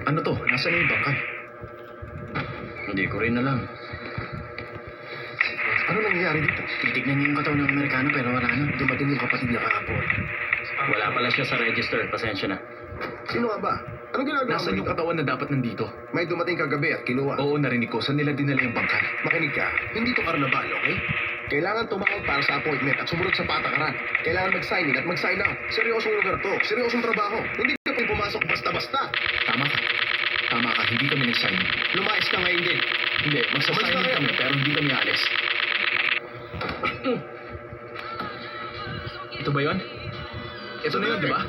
Ano to? Nasaan na yung bangkay? Hindi ko rin alam. Ano nangyayari dito? Titignan niya yung katawan ng Amerikano pero wala na. Dumating yung kapatid niya kahapon. Wala pala siya sa register. Pasensya na. Sino ka ba? Anong ginagawa mo Nasaan yung dito? katawan na dapat nandito? May dumating kagabi at kinuha. Oo, narinig ko. Saan nila dinala yung bangkay? Makinig ka, hindi to karnaval, okay? Kailangan tumawag para sa appointment at sumunod sa patakaran. Kailangan mag-sign in at mag-sign out. Seryosong lugar to. Seryosong trabaho. Hindi ka pang pumasok basta-basta. Tama ka. Tama ka. Hindi kami nag-sign. Lumayas ka ngayon din. Hindi, magsasign Basta kayo. kami pero hindi kami alis. Ito ba yun? Ito na yun, di ba?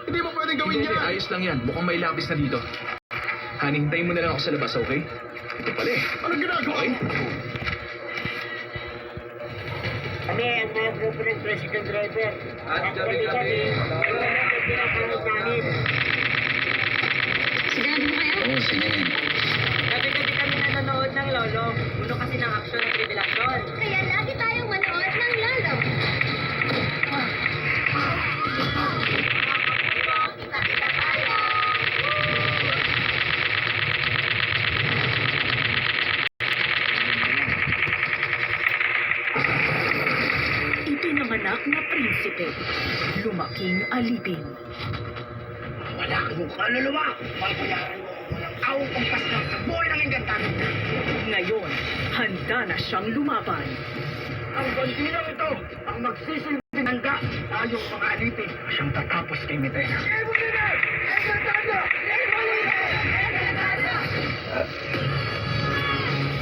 Hindi mo pwedeng gawin Hindi, yan. ayos lang yan. Mukhang may lapis na dito. Honey, hintayin mo na lang ako sa labas, okay? Ito pala eh. Anong ginagawa mo? Kami ang mga grupo ng tricycle driver. At kami, wala na pinapanood namin. Sigurado mo kayo? Oo, sige yan. Gabi-gabi kami nanonood ng Lolo. Uno kasi ng aksyon at revelasyon. Kaya lagi tayong manood ng lolo. Ipinanganak na prinsipe, lumaking alipin. Wala kang kaluluwa! Papayaran mo ako ng awang pampas ng buhay ng ingantan! Ngayon, handa na siyang lumaban. Ang bandila ito ang magsisilbing handa tayong mga alipin siyang tatapos kay Metena.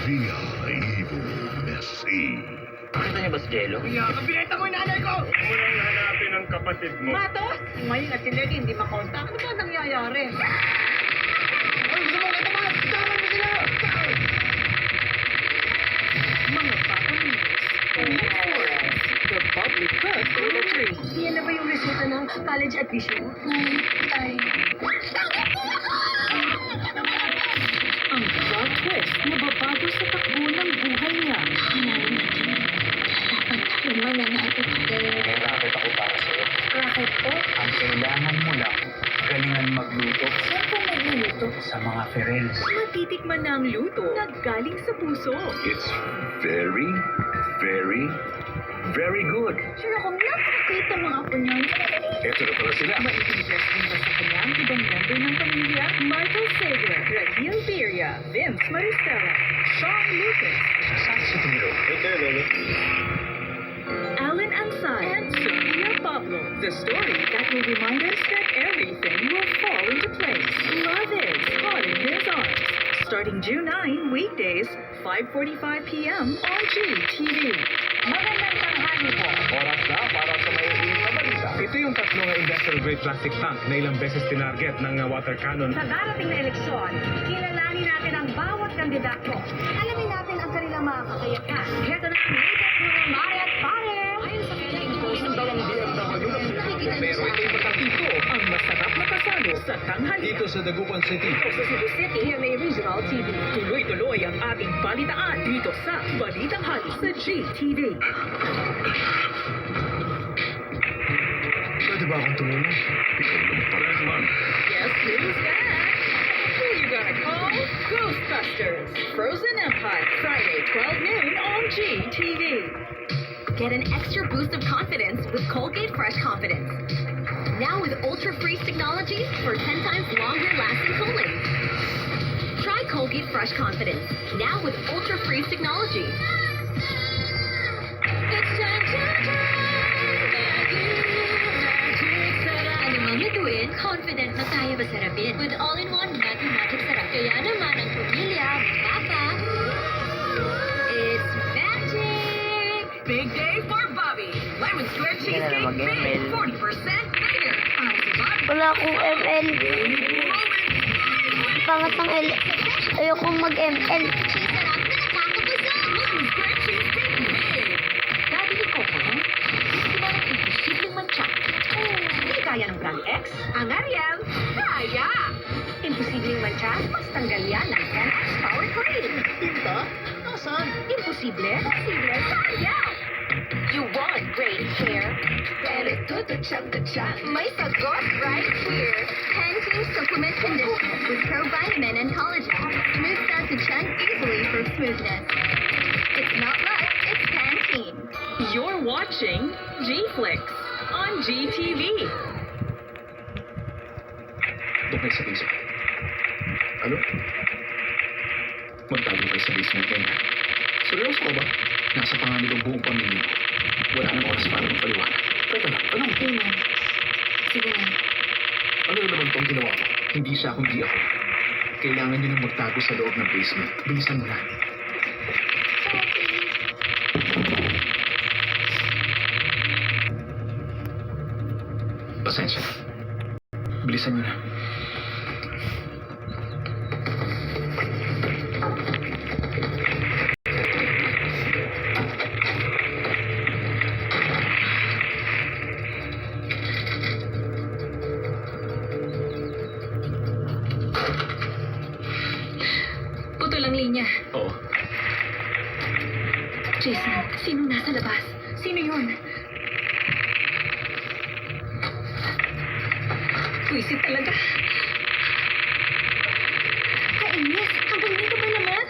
The evil Messi. Nakita niyo ba si Jello? Kaya kabineta mo yung nanay ko! Walang hanapin ang kapatid mo. Matos! Si Maying at si Lenny hindi makontak. Ano ba nangyayari? Ay, gusto mo katamas! Tama mo sila! Mga papamilis, Elite Forums, The Public Bug Poetry. Yan na ba yung resulta ng college admission mo? Tay. Ang plot twist na babago sa takbo ng buhay niya. Hanapin natin. Dapat yung mananakit tayo. May racket ako para sa'yo. Racket po? Ang kailangan mo lang, galingan magluto Saan po magluluto? sa mga ferels. Matitikman na ang luto na galing sa puso. It's very, very, very good. Sure akong napakakit ang mga apo niyan. Ito na pala sila. Mai-impress din ba sa kanya ang ibang member ng pamilya? Michael Sager, Rahil Beria, Vince Maristella, Sean Lucas, Saan si Tiro? Alan Ansay, and Sofia Pablo. The story that will remind us that everything will fall into place. Love is caught in his arms. Starting June 9, weekdays, 5:45 p.m. on GTV. Magandang tanghali po! Oras na para sa maiinit na balita. Ito yung tatlong industrial grade plastic tank na ilang beses tinarget ng water cannon. Sa darating na eleksyon, kilalanin natin ang bawat kandidato. Alamin natin ang kanilang mga kakayahan. Heto na ang latest mga mare at pare! Ayon sa Philippine Post, ang dalawang BMW na Pero ito yung matangkito. Ang masarap na kasalo sa tanghalian. Dito sa Dagupan City. sa Cebu City, GMA Regional TV. Tuloy-tuloy ang ating balitaan dito sa Balitang Hali sa GTV. Pwede ba akong tumulong? Ikaw naman pala naman. Guess who's back? Who you gonna call? Ghostbusters. Frozen Empire, Friday, 12 noon on GTV. Get an extra boost of confidence with Colgate Fresh Confidence. Now with Ultra Freeze technology for 10 times longer lasting cooling. Try Colgate Fresh Confidence. Now with Ultra Freeze technology. It's time to try Ano mang lutuin, confident na tayo masarapin. With all-in-one Magic Sarap. Kaya naman ang pamilya, papa, it's magic! Big day for Bobby. Lemon square cheesecake big, 40% bigger. Para si Bobby. Wala akong ML. Pangat ng L. Ayokong mag-ML. Cheese sarap na nakakabusog! Lemon square cheesecake big. Daddy ko po, di ba ng imposibleng mancha? Hindi kaya ng brand X? Ang Ariel, kaya! Imposibleng mancha? Mas tanggal yan ng NX Power Cream. Tinta? Nasaan? Imposible? Posible, kaya! You want great hair? Pero tututsang-tutsa. May sagot right here. Pantene Supplement Conditioner with Pro-vitamin and collagen. Smooths out to chunk easily for smoothness. It's not luck, it's Pantene. You're watching G-Flix on GTV. Doon kayo sa basement. Ano? Magtago kayo sa basement ngayon. Seryoso ka ba? Nasa panganib ang buong pamilya mo. Wala nang oras para magpaliwanag. Teka lang, anong Sige na. ano na naman itong ginawa mo? Hindi siya kundi ako. Kailangan niyo nang magtago sa loob ng basement. Bilisan mo na. Pasensya na. Bilisan niyo na. Putol ang linya. Oo. Jason, sino nasa labas? Sino yun? Wisit talaga. Kainis, hanggang dito ba naman?